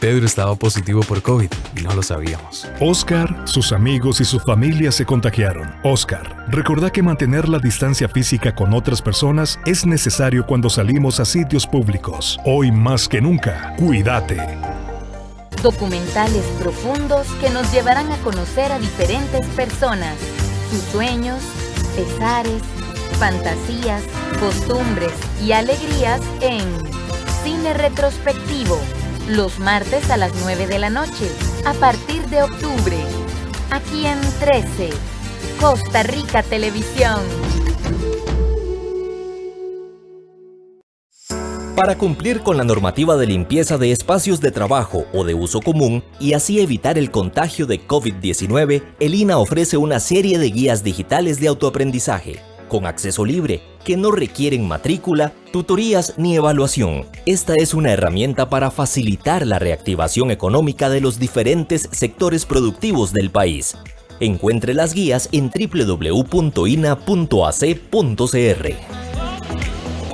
Pedro estaba positivo por COVID y no lo sabíamos. Oscar, sus amigos y su familia se contagiaron. Oscar, recordá que mantener la distancia física con otras personas es necesario cuando salimos a sitios públicos. Hoy más que nunca, cuídate. Documentales profundos que nos llevarán a conocer a diferentes personas, sus sueños, pesares, fantasías, costumbres y alegrías en Cine Retrospectivo, los martes a las 9 de la noche, a partir de octubre, aquí en 13, Costa Rica Televisión. Para cumplir con la normativa de limpieza de espacios de trabajo o de uso común y así evitar el contagio de COVID-19, el INA ofrece una serie de guías digitales de autoaprendizaje, con acceso libre, que no requieren matrícula, tutorías ni evaluación. Esta es una herramienta para facilitar la reactivación económica de los diferentes sectores productivos del país. Encuentre las guías en www.ina.ac.cr.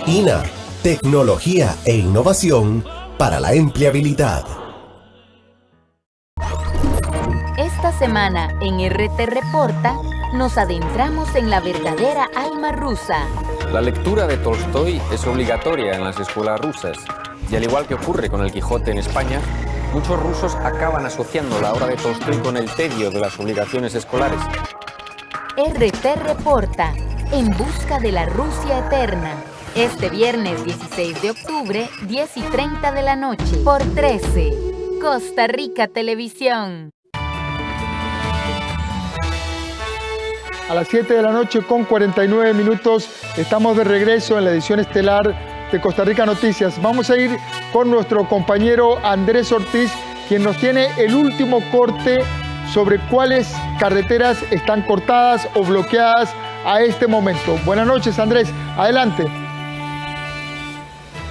INA. Tecnología e innovación para la empleabilidad. Esta semana en RT Reporta nos adentramos en la verdadera alma rusa. La lectura de Tolstói es obligatoria en las escuelas rusas y al igual que ocurre con el Quijote en España, muchos rusos acaban asociando la obra de Tolstói con el tedio de las obligaciones escolares. RT Reporta, en busca de la Rusia eterna. Este viernes 16 de octubre, 10:30 de la noche, por 13, Costa Rica Televisión. A las 7 de la noche con 49 minutos, estamos de regreso en la edición estelar de Costa Rica Noticias. Vamos a ir con nuestro compañero Andrés Ortiz, quien nos tiene el último corte sobre cuáles carreteras están cortadas o bloqueadas a este momento. Buenas noches, Andrés. Adelante.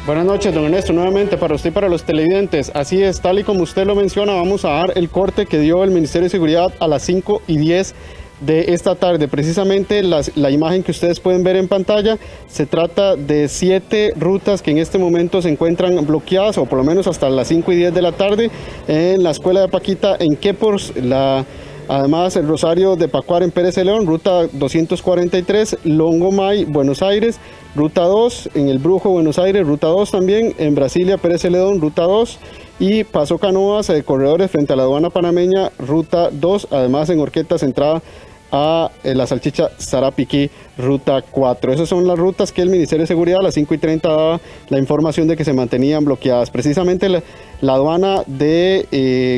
Buenas noches, don Ernesto, nuevamente para usted y para los televidentes. Así es, tal y como usted lo menciona, vamos a dar el corte que dio el Ministerio de Seguridad a las 5:10 de esta tarde. Precisamente la imagen que ustedes pueden ver en pantalla, se trata de 7 rutas que en este momento se encuentran bloqueadas, o por lo menos hasta las 5:10 de la tarde, en la Escuela de Paquita en Quepos, además el Rosario de Pacuar en Pérez de León, ruta 243, Longomay, Buenos Aires, ruta 2, en el Brujo, Buenos Aires, ruta 2 también, en Brasilia, Pérez de León, ruta 2, y Paso Canoas, corredores frente a la aduana panameña, ruta 2, además en Horquetas, entrada a la Salchicha Sarapiquí, ruta 4. Esas son las rutas que el Ministerio de Seguridad a las 5:30 daba la información de que se mantenían bloqueadas. Precisamente la aduana de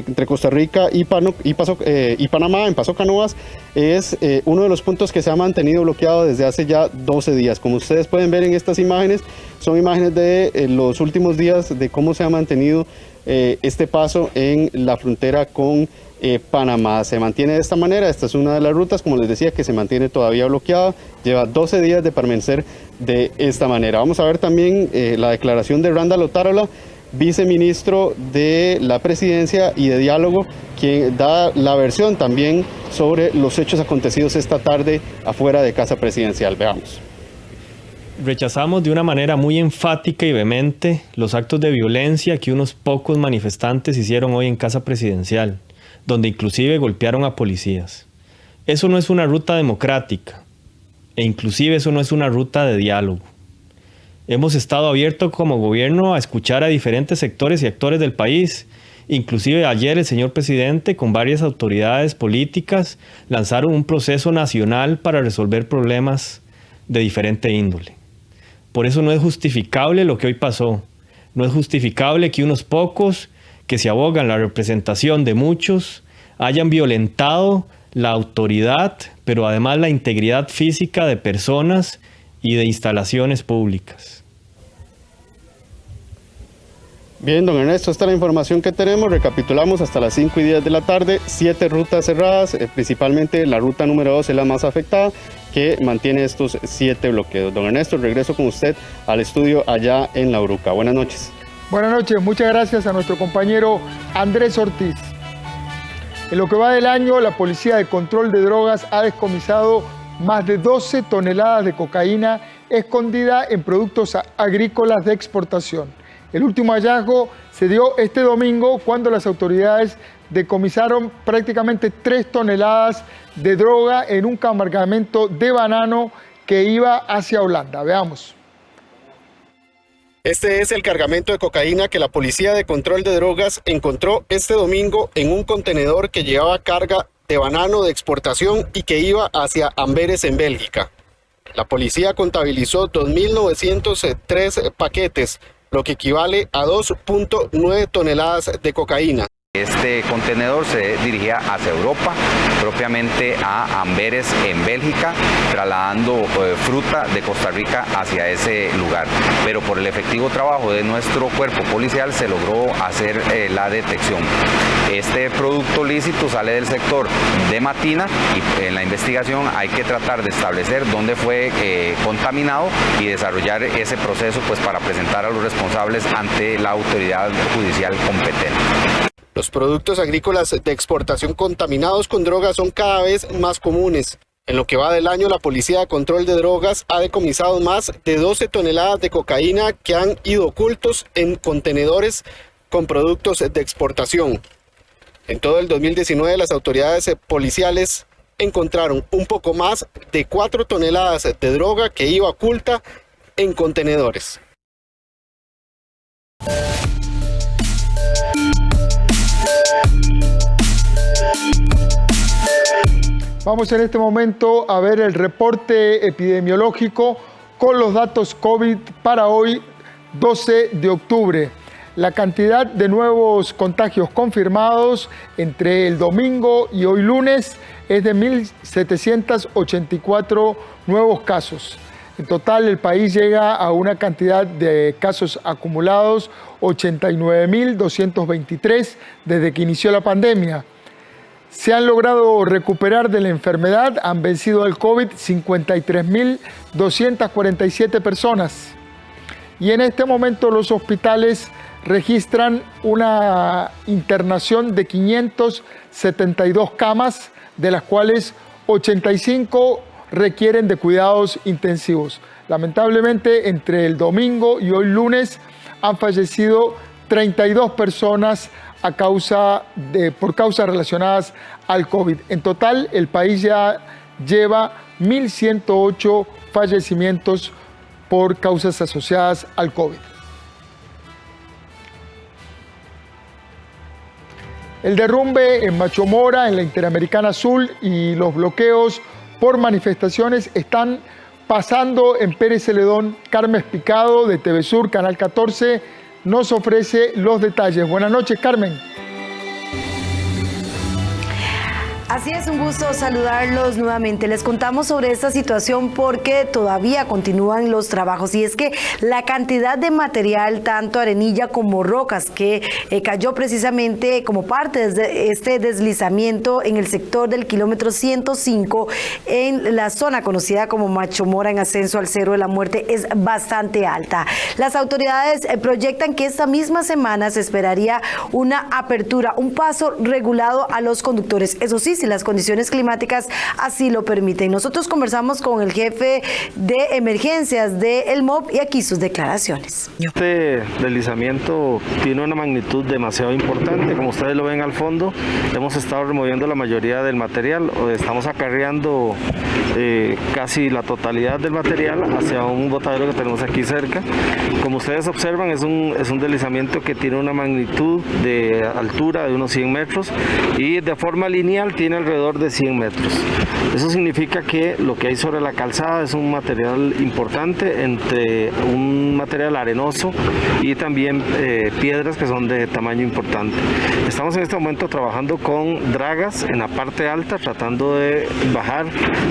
entre Costa Rica y Panamá, en Paso Canoas, es uno de los puntos que se ha mantenido bloqueado desde hace ya 12 días. Como ustedes pueden ver en estas imágenes, son imágenes de los últimos días de cómo se ha mantenido este paso en la frontera con Panamá. Se mantiene de esta manera. Esta es una de las rutas, como les decía, que se mantiene todavía bloqueada. Lleva 12 días de permanecer de esta manera. Vamos a ver también la declaración de Randall Otárola, viceministro de la Presidencia y de Diálogo, quien da la versión también sobre los hechos acontecidos esta tarde afuera de Casa Presidencial. Veamos. Rechazamos de una manera muy enfática y vehemente los actos de violencia que unos pocos manifestantes hicieron hoy en Casa Presidencial, donde inclusive golpearon a policías. Eso no es una ruta democrática, e inclusive eso no es una ruta de diálogo. Hemos estado abiertos como gobierno a escuchar a diferentes sectores y actores del país, Inclusive ayer el señor presidente con varias autoridades políticas lanzaron un proceso nacional para resolver problemas de diferente índole. Por eso no es justificable lo que hoy pasó. No es justificable que unos pocos que se abogan la representación de muchos hayan violentado la autoridad, pero además la integridad física de personas y de instalaciones públicas. Bien, don Ernesto, esta es la información que tenemos. Recapitulamos hasta las 5:10 de la tarde, 7 rutas cerradas, principalmente la ruta número 2 es la más afectada, que mantiene estos 7 bloqueos. Don Ernesto, regreso con usted al estudio allá en La Uruca. Buenas noches. Buenas noches, muchas gracias a nuestro compañero Andrés Ortiz. En lo que va del año, la Policía de Control de Drogas ha descomisado más de 12 toneladas de cocaína escondida en productos agrícolas de exportación. El último hallazgo se dio este domingo cuando las autoridades decomisaron prácticamente 3 toneladas de droga en un cargamento de banano que iba hacia Holanda. Veamos. Este es el cargamento de cocaína que la Policía de Control de Drogas encontró este domingo en un contenedor que llevaba carga de banano de exportación y que iba hacia Amberes en Bélgica. La policía contabilizó 2.903 paquetes, lo que equivale a 2.9 toneladas de cocaína. Este contenedor se dirigía hacia Europa, propiamente a Amberes en Bélgica, trasladando fruta de Costa Rica hacia ese lugar. Pero por el efectivo trabajo de nuestro cuerpo policial se logró hacer la detección. Este producto lícito sale del sector de Matina y en la investigación hay que tratar de establecer dónde fue contaminado y desarrollar ese proceso pues, para presentar a los responsables ante la autoridad judicial competente. Los productos agrícolas de exportación contaminados con drogas son cada vez más comunes. En lo que va del año, la Policía de Control de Drogas ha decomisado más de 12 toneladas de cocaína que han ido ocultos en contenedores con productos de exportación. En todo el 2019, las autoridades policiales encontraron un poco más de 4 toneladas de droga que iba oculta en contenedores. Vamos en este momento a ver el reporte epidemiológico con los datos COVID para hoy, 12 de octubre. La cantidad de nuevos contagios confirmados entre el domingo y hoy lunes es de 1.784 nuevos casos. En total, el país llega a una cantidad de casos acumulados, 89.223 desde que inició la pandemia. Se han logrado recuperar de la enfermedad, han vencido al COVID 53.247 personas. Y en este momento los hospitales registran una internación de 572 camas, de las cuales 85 requieren de cuidados intensivos. Lamentablemente, entre el domingo y hoy lunes han fallecido 32 personas por causas relacionadas al COVID. En total, el país ya lleva 1.108 fallecimientos por causas asociadas al COVID. El derrumbe en Machomora, en la Interamericana Sur, y los bloqueos por manifestaciones están pasando en Pérez Celedón. Carmen Picado, de TV Sur, Canal 14, nos ofrece los detalles. Buenas noches, Carmen. Así es, un gusto saludarlos nuevamente. Les contamos sobre esta situación porque todavía continúan los trabajos, y es que la cantidad de material, tanto arenilla como rocas, que cayó precisamente como parte de este deslizamiento en el sector del kilómetro 105 en la zona conocida como Machomora, en ascenso al Cerro de la Muerte, es bastante alta. Las autoridades proyectan que esta misma semana se esperaría una apertura, un paso regulado a los conductores. Eso sí, sí, si las condiciones climáticas así lo permiten. Nosotros conversamos con el jefe de emergencias del MOB y aquí sus declaraciones. Este deslizamiento tiene una magnitud demasiado importante, como ustedes lo ven al fondo. Hemos estado removiendo la mayoría del material, estamos acarreando casi la totalidad del material hacia un botadero que tenemos aquí cerca. Como ustedes observan, es un deslizamiento que tiene una magnitud de altura de unos 100 metros y de forma lineal tiene alrededor de 100 metros. Eso significa que lo que hay sobre la calzada es un material importante, entre un material arenoso y también piedras que son de tamaño importante. Estamos en este momento trabajando con dragas en la parte alta, tratando de bajar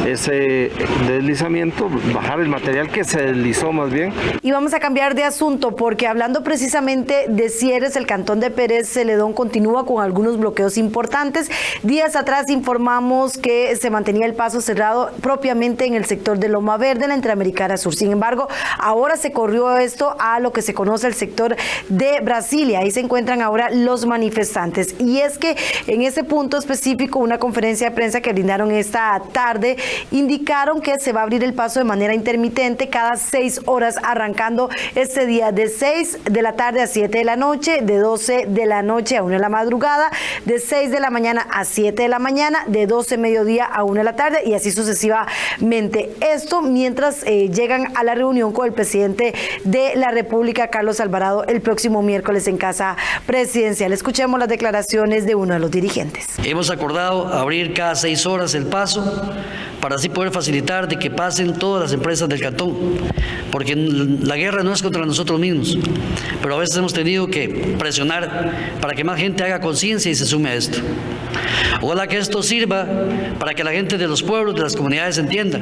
ese deslizamiento, bajar el material que se deslizó más bien. Y vamos a cambiar de asunto porque hablando precisamente de cierres, el cantón de Pérez Celedón continúa con algunos bloqueos importantes. Días atrás informamos que se mantenía el paso cerrado propiamente en el sector de Loma Verde, en la Interamericana Sur. Sin embargo, ahora se corrió esto a lo que se conoce el sector de Brasilia. Ahí se encuentran ahora los manifestantes. Y es que en ese punto específico, una conferencia de prensa que brindaron esta tarde, indicaron que se va a abrir el paso de manera intermitente cada 6 horas, arrancando este día de 6 de la tarde a 7 de la noche, de 12 de la noche a 1 de la madrugada, de 6 de la mañana a 7 de la mañana, de 12 mediodía a 1 de la tarde y así sucesivamente. Esto mientras llegan a la reunión con el presidente de la República, Carlos Alvarado, el próximo miércoles en Casa Presidencial. Escuchemos las declaraciones de uno de los dirigentes. Hemos acordado abrir cada 6 horas el paso para así poder facilitar de que pasen todas las empresas del cantón, porque la guerra no es contra nosotros mismos, pero a veces hemos tenido que presionar para que más gente haga conciencia y se sume a esto. Ojalá que esto sirva para que la gente de los pueblos, de las comunidades entienda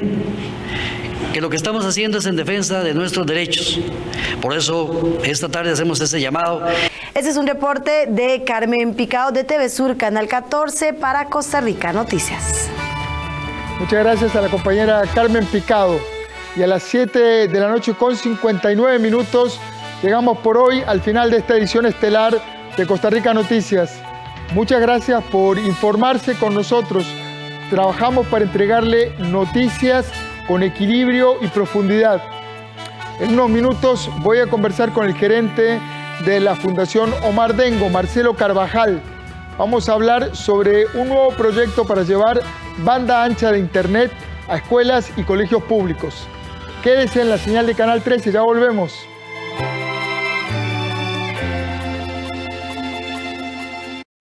que lo que estamos haciendo es en defensa de nuestros derechos. Por eso esta tarde hacemos ese llamado. Este es un reporte de Carmen Picado de TV Sur, Canal 14 para Costa Rica Noticias. Muchas gracias a la compañera Carmen Picado. Y a las 7 de la noche con 59 minutos llegamos por hoy al final de esta edición estelar de Costa Rica Noticias. Muchas gracias por informarse con nosotros. Trabajamos para entregarle noticias con equilibrio y profundidad. En unos minutos voy a conversar con el gerente de la Fundación Omar Dengo, Marcelo Carvajal. Vamos a hablar sobre un nuevo proyecto para llevar banda ancha de internet a escuelas y colegios públicos. Quédese en la señal de Canal 13, ya volvemos.